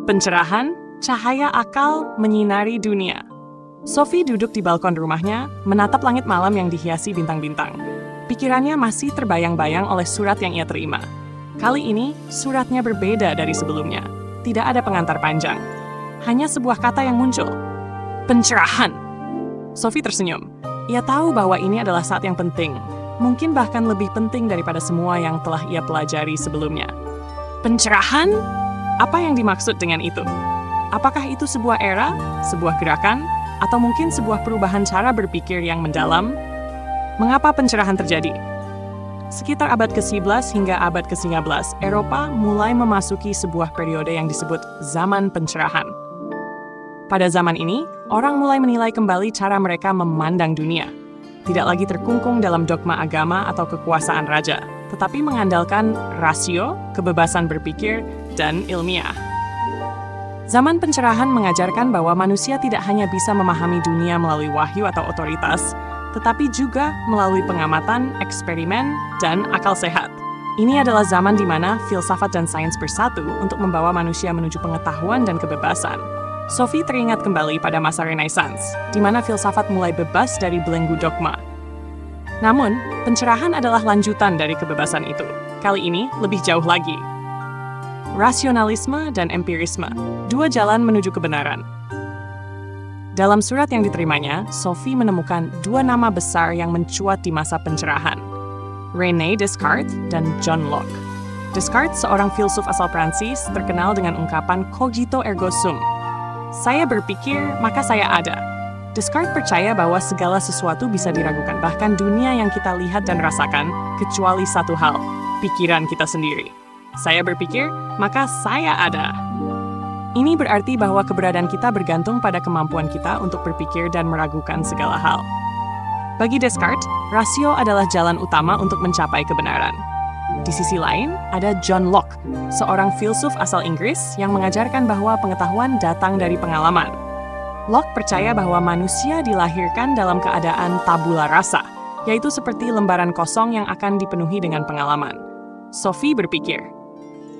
Pencerahan, cahaya akal menyinari dunia. Sophie duduk di balkon rumahnya, menatap langit malam yang dihiasi bintang-bintang. Pikirannya masih terbayang-bayang oleh surat yang ia terima. Kali ini, suratnya berbeda dari sebelumnya. Tidak ada pengantar panjang. Hanya sebuah kata yang muncul. Pencerahan. Sophie tersenyum. Ia tahu bahwa ini adalah saat yang penting. Mungkin bahkan lebih penting daripada semua yang telah ia pelajari sebelumnya. Pencerahan? Apa yang dimaksud dengan itu? Apakah itu sebuah era, sebuah gerakan, atau mungkin sebuah perubahan cara berpikir yang mendalam? Mengapa pencerahan terjadi? Sekitar abad ke-11 hingga abad ke-19, Eropa mulai memasuki sebuah periode yang disebut zaman pencerahan. Pada zaman ini, orang mulai menilai kembali cara mereka memandang dunia. Tidak lagi terkungkung dalam dogma agama atau kekuasaan raja, tetapi mengandalkan rasio, kebebasan berpikir, dan ilmiah. Zaman pencerahan mengajarkan bahwa manusia tidak hanya bisa memahami dunia melalui wahyu atau otoritas, tetapi juga melalui pengamatan, eksperimen, dan akal sehat. Ini adalah zaman di mana filsafat dan sains bersatu untuk membawa manusia menuju pengetahuan dan kebebasan. Sophie teringat kembali pada masa Renaissance, di mana filsafat mulai bebas dari belenggu dogma. Namun, pencerahan adalah lanjutan dari kebebasan itu. Kali ini lebih jauh lagi. Rasionalisme dan empirisme, dua jalan menuju kebenaran. Dalam surat yang diterimanya, Sophie menemukan dua nama besar yang mencuat di masa pencerahan. René Descartes dan John Locke. Descartes, seorang filsuf asal Prancis, terkenal dengan ungkapan cogito ergo sum. Saya berpikir, maka saya ada. Descartes percaya bahwa segala sesuatu bisa diragukan, bahkan dunia yang kita lihat dan rasakan, kecuali satu hal, pikiran kita sendiri. Saya berpikir, maka saya ada. Ini berarti bahwa keberadaan kita bergantung pada kemampuan kita untuk berpikir dan meragukan segala hal. Bagi Descartes, rasio adalah jalan utama untuk mencapai kebenaran. Di sisi lain, ada John Locke, seorang filsuf asal Inggris yang mengajarkan bahwa pengetahuan datang dari pengalaman. Locke percaya bahwa manusia dilahirkan dalam keadaan tabula rasa, yaitu seperti lembaran kosong yang akan dipenuhi dengan pengalaman. Sophie berpikir,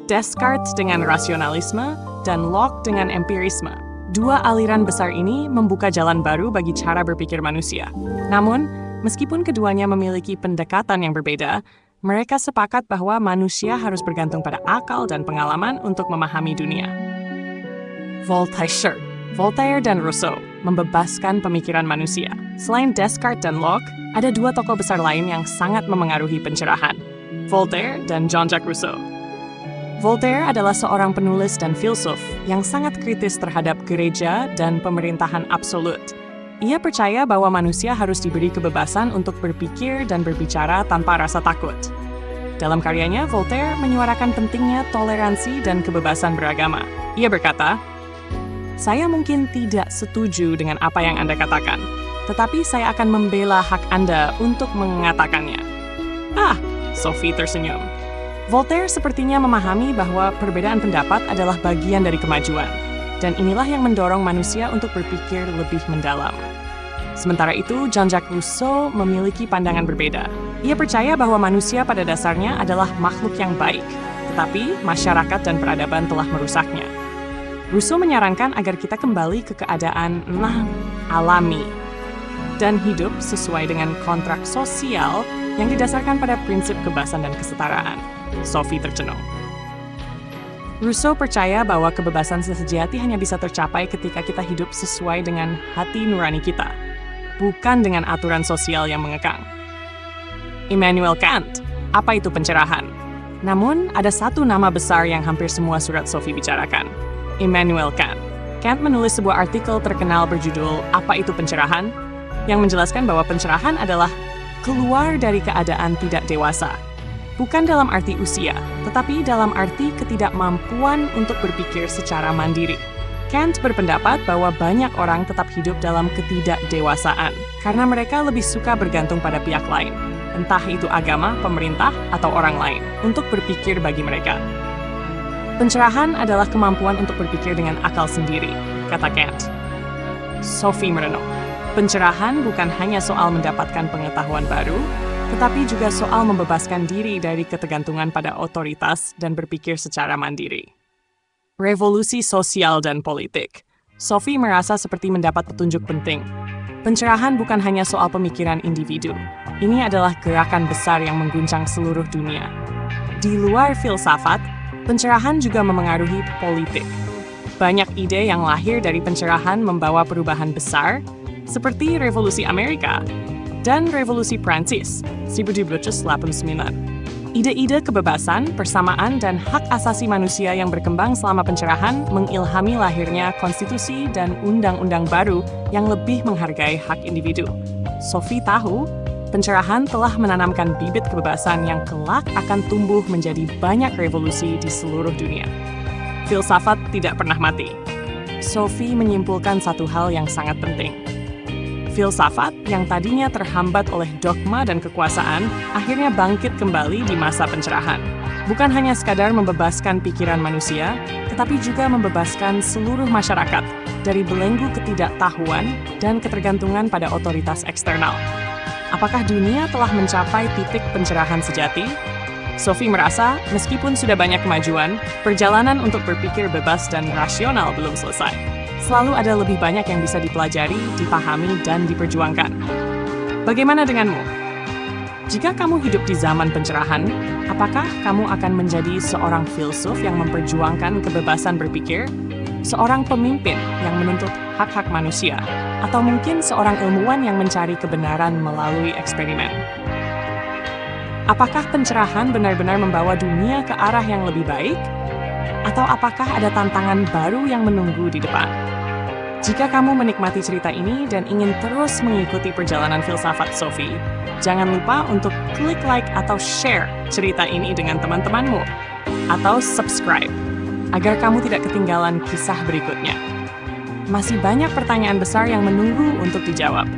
Descartes dengan rasionalisme dan Locke dengan empirisme. Dua aliran besar ini membuka jalan baru bagi cara berpikir manusia. Namun, meskipun keduanya memiliki pendekatan yang berbeda, mereka sepakat bahwa manusia harus bergantung pada akal dan pengalaman untuk memahami dunia. Voltaire dan Rousseau membebaskan pemikiran manusia. Selain Descartes dan Locke, ada dua tokoh besar lain yang sangat memengaruhi pencerahan, Voltaire dan Jean-Jacques Rousseau. Voltaire adalah seorang penulis dan filsuf yang sangat kritis terhadap gereja dan pemerintahan absolut. Ia percaya bahwa manusia harus diberi kebebasan untuk berpikir dan berbicara tanpa rasa takut. Dalam karyanya, Voltaire menyuarakan pentingnya toleransi dan kebebasan beragama. Ia berkata, "Saya mungkin tidak setuju dengan apa yang Anda katakan, tetapi saya akan membela hak Anda untuk mengatakannya." Sophie tersenyum. Voltaire sepertinya memahami bahwa perbedaan pendapat adalah bagian dari kemajuan, dan inilah yang mendorong manusia untuk berpikir lebih mendalam. Sementara itu, Jean-Jacques Rousseau memiliki pandangan berbeda. Ia percaya bahwa manusia pada dasarnya adalah makhluk yang baik, tetapi masyarakat dan peradaban telah merusaknya. Rousseau menyarankan agar kita kembali ke keadaan alami dan hidup sesuai dengan kontrak sosial yang didasarkan pada prinsip kebebasan dan kesetaraan. Sophie tercenung. Rousseau percaya bahwa kebebasan sejati hanya bisa tercapai ketika kita hidup sesuai dengan hati nurani kita, bukan dengan aturan sosial yang mengekang. Immanuel Kant, apa itu pencerahan? Namun, ada satu nama besar yang hampir semua surat Sophie bicarakan, Immanuel Kant. Kant menulis sebuah artikel terkenal berjudul "Apa itu Pencerahan?" yang menjelaskan bahwa pencerahan adalah keluar dari keadaan tidak dewasa. Bukan dalam arti usia, tetapi dalam arti ketidakmampuan untuk berpikir secara mandiri. Kant berpendapat bahwa banyak orang tetap hidup dalam ketidakdewasaan karena mereka lebih suka bergantung pada pihak lain, entah itu agama, pemerintah, atau orang lain, untuk berpikir bagi mereka. Pencerahan adalah kemampuan untuk berpikir dengan akal sendiri, kata Kant. Sophie merenung. Pencerahan bukan hanya soal mendapatkan pengetahuan baru, tetapi juga soal membebaskan diri dari ketergantungan pada otoritas dan berpikir secara mandiri. Revolusi sosial dan politik. Sophie merasa seperti mendapat petunjuk penting. Pencerahan bukan hanya soal pemikiran individu. Ini adalah gerakan besar yang mengguncang seluruh dunia. Di luar filsafat, pencerahan juga memengaruhi politik. Banyak ide yang lahir dari pencerahan membawa perubahan besar, seperti Revolusi Amerika dan Revolusi Prancis 1789. Ide-ide kebebasan, persamaan, dan hak asasi manusia yang berkembang selama pencerahan mengilhami lahirnya konstitusi dan undang-undang baru yang lebih menghargai hak individu. Sophie tahu, pencerahan telah menanamkan bibit kebebasan yang kelak akan tumbuh menjadi banyak revolusi di seluruh dunia. Filsafat tidak pernah mati. Sophie menyimpulkan satu hal yang sangat penting. Filsafat yang tadinya terhambat oleh dogma dan kekuasaan akhirnya bangkit kembali di masa pencerahan. Bukan hanya sekadar membebaskan pikiran manusia, tetapi juga membebaskan seluruh masyarakat dari belenggu ketidaktahuan dan ketergantungan pada otoritas eksternal. Apakah dunia telah mencapai titik pencerahan sejati? Sophie merasa, meskipun sudah banyak kemajuan, perjalanan untuk berpikir bebas dan rasional belum selesai. Selalu ada lebih banyak yang bisa dipelajari, dipahami, dan diperjuangkan. Bagaimana denganmu? Jika kamu hidup di zaman pencerahan, apakah kamu akan menjadi seorang filsuf yang memperjuangkan kebebasan berpikir, seorang pemimpin yang menuntut hak-hak manusia, atau mungkin seorang ilmuwan yang mencari kebenaran melalui eksperimen? Apakah pencerahan benar-benar membawa dunia ke arah yang lebih baik? Atau apakah ada tantangan baru yang menunggu di depan? Jika kamu menikmati cerita ini dan ingin terus mengikuti perjalanan filsafat Sophie, jangan lupa untuk klik like atau share cerita ini dengan teman-temanmu. Atau subscribe, agar kamu tidak ketinggalan kisah berikutnya. Masih banyak pertanyaan besar yang menunggu untuk dijawab.